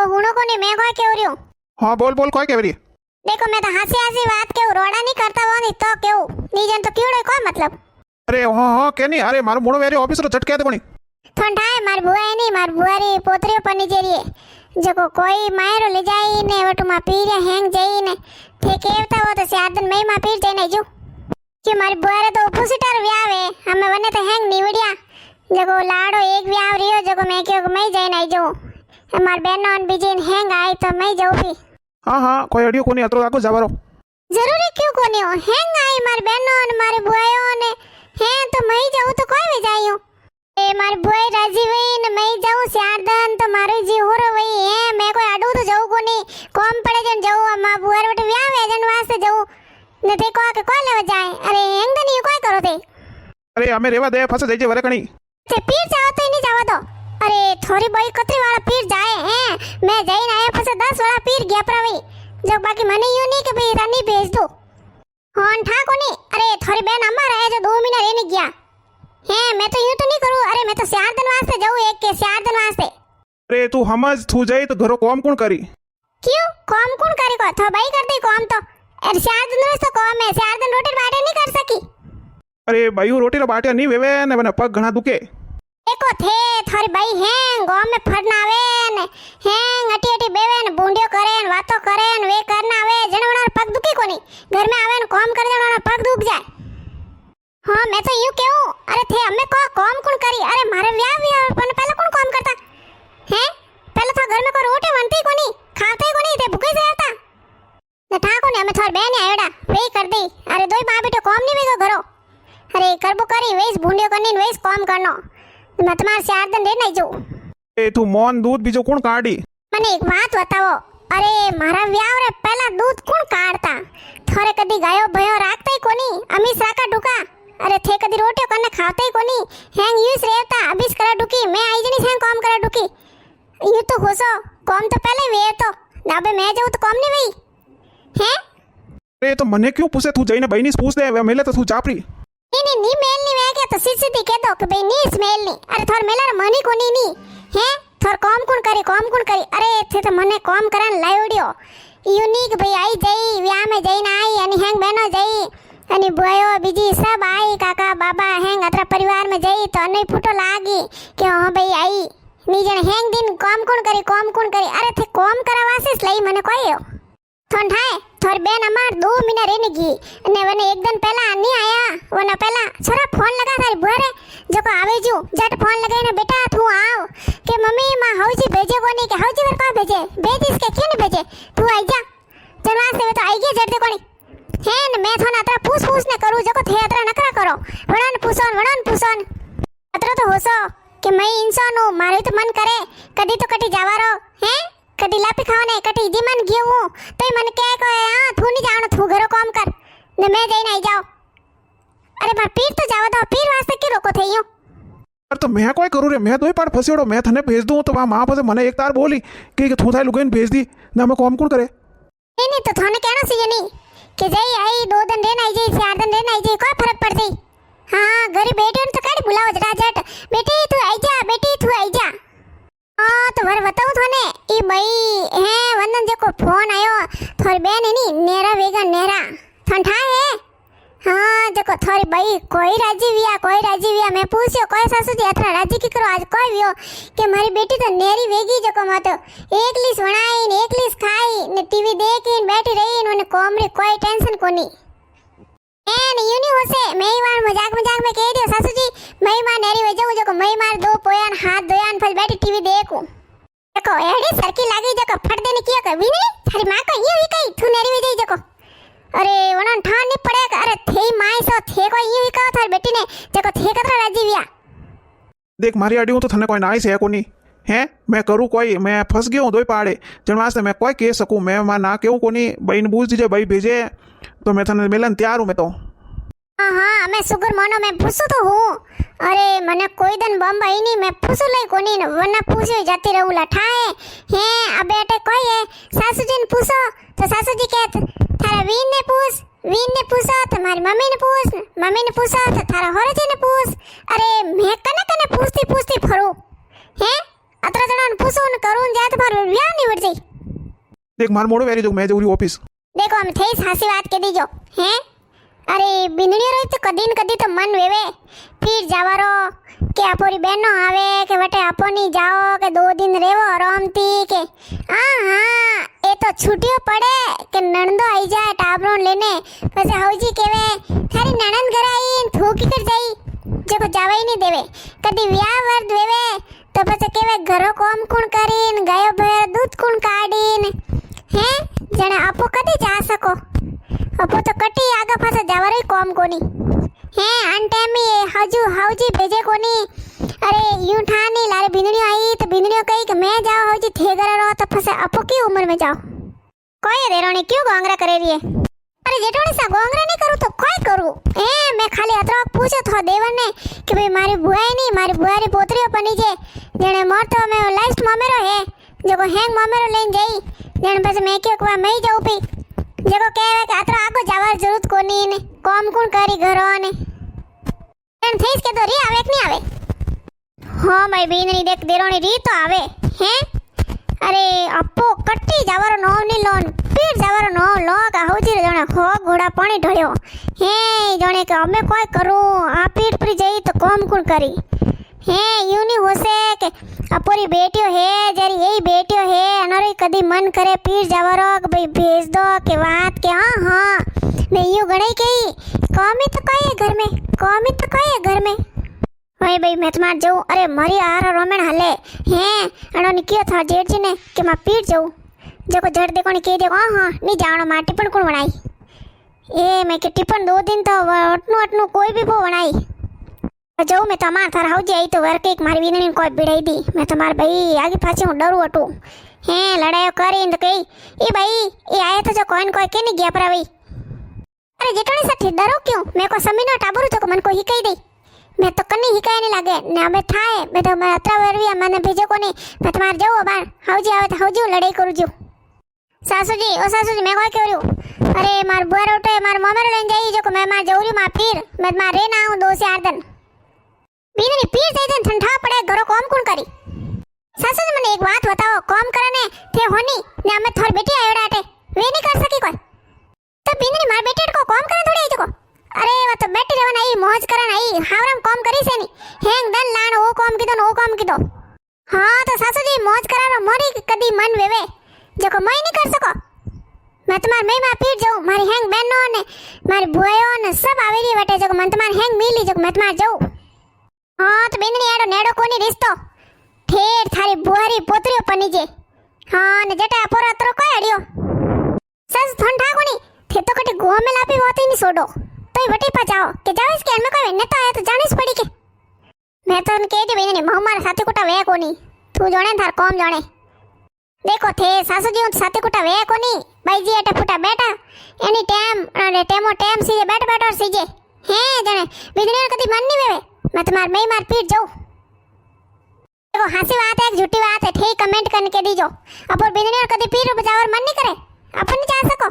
हुणो को नहीं मैं कोई क्यों रही हूँ। हाँ बोल बोल कोई केवरी। देखो मैं तो हंसी हंसी बात क्यों रोड़ा नहीं करता वो नहीं तो क्यों नीजन तो क्यों कोई मतलब। अरे हाँ हाँ के नहीं अरे मारो मुड़ो वेरी ऑफिसर झटके दे बणी ठंडा है मार बुआ है नहीं मार बुआरी पोतरी पनी जेरी है जो कोई मायरो ले जाई ने वटू मा पीरे हैंग जाई ने थे केवता वो तो साधन में मा पीर जाई नहीं जो कि मारी बुआरे तो ओपोजिटर व्यावे हमें वने तो हैंग निवड़िया जको लाडो एक व्याव रियो जको मैं क्यों मैं जाई नहीं जो हमार बहनों न बीजीन हैंग आई तो मैं जाऊं भी। हाँ हाँ कोई अड़ियो कोनी अतरो आगो जावारो जरूरी क्यों कोनी हो हैंग आई मार बहनों न मारे बुआयो ने हैं तो मैं जाऊं तो कोई भी जाइयो ए मार बुआई राजी वई न मैं जाऊं शारदन तो मारो जी होरो वई है मैं कोई आडू तो जाऊं कोनी कम पड़े जन जाऊं मा बुआर वटे व्यावे जन वास्ते जाऊं ने देखो के कोई लेवा जाए अरे हैंग तो नहीं कोई करो ते अरे हमें रेवा दे फसे जाई वरे कणी ते पीर जाओ तो नहीं जावा दो अरे थोड़ी बड़ी कतरी वाला पीर जाए हैं मैं जाई ना आया फसे 10 वाला पीर गया प्रवी जो बाकी मने यूं नहीं कि भाई रानी भेज दो होन ठा कोनी अरे थोड़ी बहन अम्मा रहे जो 2 महीना रहने गया हैं मैं तो यूं तो नहीं करूं अरे मैं तो 4 दिन वास्ते जाऊं एक के 4 दिन वास्ते। अरे तू समझ तू जाई तो घरो काम कौन करी क्यों काम कौन करी को था भाई कर दे काम तो अरे 4 दिन रोज तो काम है 4 दिन रोटी बाटे नहीं कर सकी। अरे भाई रोटी ला बाटे नहीं वेवे ने बने पग घना दुखे देखो थे थोड़ी भाई हैं गांव में फरना आवे ने हैं अटी अटी बेवे ने बूंडियो करे ने वातो करे ने वे करना आवे जनवणार पग दुखी कोनी घर में आवे ने काम कर देना पग दुख जाए। हां मैं तो यूं कहूं अरे थे हमें को काम कौन करी अरे मारे व्याह पण पहले कौन काम करता हैं पहले तो घर में को रोटी बनती कोनी खाते कोनी थे भूखे से रहता न ठाको ने हमें थोड़ बहन आयोडा वे कर दी अरे दोई मां बेटो काम नहीं वेगो घरो अरे करबो करी वेस बूंडियो करनी वेस काम करनो मैं तुम्हारे 4 दिन रह नहीं जाऊं। ए तू मोन दूध बीजो कौन काढ़ी मने एक बात बताओ अरे मारा व्याह रे पहला दूध कौन काढ़ता थोड़े कदी गायो भयो राखता ही कोनी अमीस राका डुका अरे थे कदी रोटियो करने खाता ही कोनी हैंग यूज रहता अबिस करा डुकी मैं आई जनी हैंग काम करा डुकी यू तो होसो काम तो पहले वे तो नाबे मैं जाऊं तो काम नहीं वई हैं। अरे तो मने क्यों पूछे तू जाईने बहनी से पूछ दे वे मेले तो तू चापरी नहीं मेल नहीं वे क्या तो सीधी कह दो कि भाई नी स्मेल नहीं अरे थोर मेलर मनी कोनी नी हैं थोर काम कौन करी अरे थे तो मने काम करन लायोडियो यूनिक भाई आई जाई व्याह में जाई ना आई यानी हैंग बहनो जाई यानी बुआयो बीजी सब आई काका बाबा हैंग अतरा परिवार में जाई तो नहीं फुटो लागी कि हां भाई आई नीजन हैंग दिन काम कौन करी अरे थे काम करावासे लई मने कोई ठंडाए थोर बेन अमार 2 महीना रहने गई ने वने एक दिन पहला नहीं आया वना पहला छोरा फोन लगा थारी बुआरे जको आवे जू जट फोन लगाने बेटा तू आओ के मम्मी मां हौजी भेजे कोनी के हौजी वर का भेजे भेजिस के क्यों नहीं भेजे तू आई जा चलवा से तो आई गया जट दे कोनी है न मैं थोना अतरा पूछ ने करू जको थे अतरा नकरा करो वणन पूछन अतरा तो होसो कि मैं इंसान हूं मारे तो मन करे कदी तो कटी जावारो हैं कदी लापी खाने कटी जी मन गयो हूं तो मन के को हां तू नहीं जानो तू घरो काम कर ने मैं जाई नहीं जाओ अरे मार पीर तो जावा दो पीर वास्ते की रोको थे यूं अरे तो मैं कोई करू रे मैं दोई पार फसियोड़ो मैं थने भेज दूं तो वा मां पसे मने एक तार बोली कि तू थाई लुगाइन भेज दी ना मैं काम कौन करे नहीं तो थाने कहना सी नहीं कि जाई आई 2 दिन रहना आई जाई 4 दिन रहना आई जाई कोई फर्क पड़ जाई हां घर बैठे तो काड़ी बुलाओ जरा जट बेटी तू आई जा हां तो वर बताऊं थाने ई भाई है वंदन जको फोन आयो थोरी बेन है नी नेरा वेगा नेरा ठंडा है हां जको थोरी भाई कोई राजी विया मैं पूछयो कोई सासू जी अथरा राजी की करो आज कोई वियो के मारी बेटी तो नेरी वेगी जको मत एकलीस वणाई ने एकलीस खाई ने टीवी देखीन बैठी रही ने कोमरी कोई टेंशन कोनी एन यूनी होसे मैं वार मजाक में कह दियो सासू जी मैं मां नेरी वे जाऊं जको मैं मार 2 पोयान हाथ धोयान फल बैठी टीवी देखूं देखो एड़ी सरकी लागी जको फट देने किया कभी नहीं थारी मां को ये कही तू नेरी वे जाई जको अरे वणन ठान नहीं पड़ेगा अरे थे माई सो थे को ये कहो थारी बेटी ने जको थे कतरा राजी विया देख मारी अड़ी हूं तो थने कोई नाई से कोनी हैं मैं करूं कोई मैं फंस गयो हूं दोई पाड़े जन वास्ते मैं कोई कह सकूं मैं मां ना केहू कोनी बहन बूझ दीजे भाई भेजे तो मैं थने मिलन तैयार हूं मैं तो हाँ मैं सुगर मानो मैं पूछू तो हूँ अरे मने कोई दिन बम्बई नहीं मैं पूछू लई कोनी न वरना पूछो जाती रहू लठाए हैं अब बेटे कोई है सासू जी ने पूछो तो सासू जी कहते थारा वीन ने पूछो तो मारी मम्मी ने पूछो तो थारा होरे जी ने पूछ अरे मैं कने पूछती फरू हैं अतरा जणान पूछून करून जात मार व्याह निवड जाई देख मार मोड़ो वेरी जो मैं जरूरी ऑफिस देखो हम थे हंसी बात के दीजो हैं अरे बिंदड़ी रही तो कदी न कदी तो मन वेवे फिर जावारो के अपोरी बहनो आवे के वटे अपोनी जाओ के 2 दिन रेवो आरामती के हाँ ए तो छुट्टियों पड़े के नणंदो आई जाए टाबरो लेने પછી હવજી કેવે થારી નણંદ ઘરે આઈ થૂકી કર જાઈ જેકો જાવાઈ નહીં દેવે કદી વ્યાહ વર્દ વેવે તો પછી કેવે ઘરો કોમ કોણ કરીને ગયો ભેર દૂધ કોણ કાઢીને હે જણે આપો કદી જા સકો આપો તો કટી આગા પાછા જવારે કોમ કોની હે આન ટાઈમે હાવજી ભેજે કોની અરે यूं ठानी लारे बिंदड़ियों आई तो बिंदड़ियों कही कि मैं जाओ हाउजी थे घर रहो तो फसे अपो की उम्र में जाओ कोई देरोनी क्यों गोंगरा करे रही है अरे जेठोनी सा गोंगरा नहीं करूं तो कोई करूं ए मैं खाली अतरो पूछो थो देवन ने कि भाई मारी बुआई नहीं मारी बुआरी पोतरीओ बनी जे जने मोर तो मैं लास्ट ममेरो है जेको हैंग ममेरो लेन जाई जने बस मैं क्यों कवा मैं जाऊं पी जेको कहे कि अतरो आगो जावार जरूरत कोनी ने काम कोण करी घरो ने एन थईस के तो री आवे कि नहीं आवे हाँ भाई बीनरी देख देरोनी री तो आवे हैं अरे अपो कट्टी जावारो नो नी लोन फिर जावारो नो लो का होजी रे जणे खो घोड़ा पानी ढळ्यो हे जणे के अमे कोई करू आ पीठ पर जई तो काम कोण करी हे यूनी होसे के अपोरी बेटियो है जरी यही बेटियो है अनरे कदी मन करे पीठ जावारो के भाई भेज दो के बात के हां मैं यूं गणई के कमी तो कई है घर में कमी तो कई है घर में भाई भाई मैं तुम्हार जाऊँ अरे मरी आरा रोमेन हले हैं अड़ो निकियो था जेठ जी ने कि मैं पीट जाऊँ जो को झड़ देखो नहीं कह देखो हाँ नहीं जानो माँ टिप्पण कौन बनाई ए मैं के टिप्पण 2 दिन तो अटनू अटनू कोई भी वो बनाई जाऊँ मैं तो थार हाउजी आई तो वर्क एक मारी बीननी कोई बिड़ाई दी मैं तुम्हार भाई आगे पाछे हूँ डरू अटू हैं लड़ाई करी तो कही ए भाई ये आया तो जो कोई कोई के नहीं गया पर भाई अरे जेठोनी सा डरो क्यों मैं को समीनो टाबरू तो मन को ही कही दी मैं तो कन्नी हिकाय नहीं लागे ने हमें थाए मैं तो मैं अतरा वरविया मैंने भेजो को नहीं मैं तुम्हार जाओ बार हाउजी आवे तो हाउजी लड़ाई करू जो सासू जी मैं कोई कह रही हूं अरे मार बुआर उठे मार ममेर लेन जाई जो को मैं मार जाऊरी मार पीर मैं मार रे ना हूं 2 से 8 दिन बीननी पीर जाई दिन ठंडा पड़े घरो काम कौन करी सासू जी મને એક વાત बताओ काम करने थे होनी ने हमें थोर बेटी आयोडाटे वे नहीं कर सकी कोई तो बीननी मार बेटे को काम करे थोड़ी आई जो अरे वो तो बैठी रहन आई मौज करन आई हावरम काम करी से नहीं हेंग दन लाण ओ काम कीधो ने ओ काम कीधो हां तो सासू जी मौज करारो मोरी कदी मन वेवे जो को मैं नहीं कर सको मैं तुम्हार मैं मां पीट जाऊं मारी हेंग बहनो ने मारी बुआयो ने सब आवेरी वटे जो मन तुम्हार हेंग मिली जो मैं तुम्हार जाऊं हां तो बेननी आडो नेडो कोनी रिश्तो ठेर थारी बुआरी पोतरीओ पनी जे हां ने जटा पोरा तरो कोई अडियो सस ठंडा कोनी थे तो कटे गो में लापी होती नहीं सोडो तो वटी पचाओ के जाओ इसके में कोई ने तो आया तो जाने पड़ी के मैं तो उनके दे बेने मो मार साथी कोटा वे कोनी तू जोणे थार कॉम जोणे देखो थे सासू जी साथी कोटा वे कोनी भाई जी एटा फुटा बेटा एनी टाइम अरे टेमो टाइम सीजे बैठ बैठ और सीजे हे जणे बिजली कदी मन नहीं वेवे मैं तुम्हार मैं मार पीट जाऊं देखो हंसी बात है झूठी बात है ठीक कमेंट करके दीजो अब बिजली कदी पीर बजावर मन नहीं करे अपन नहीं जा सको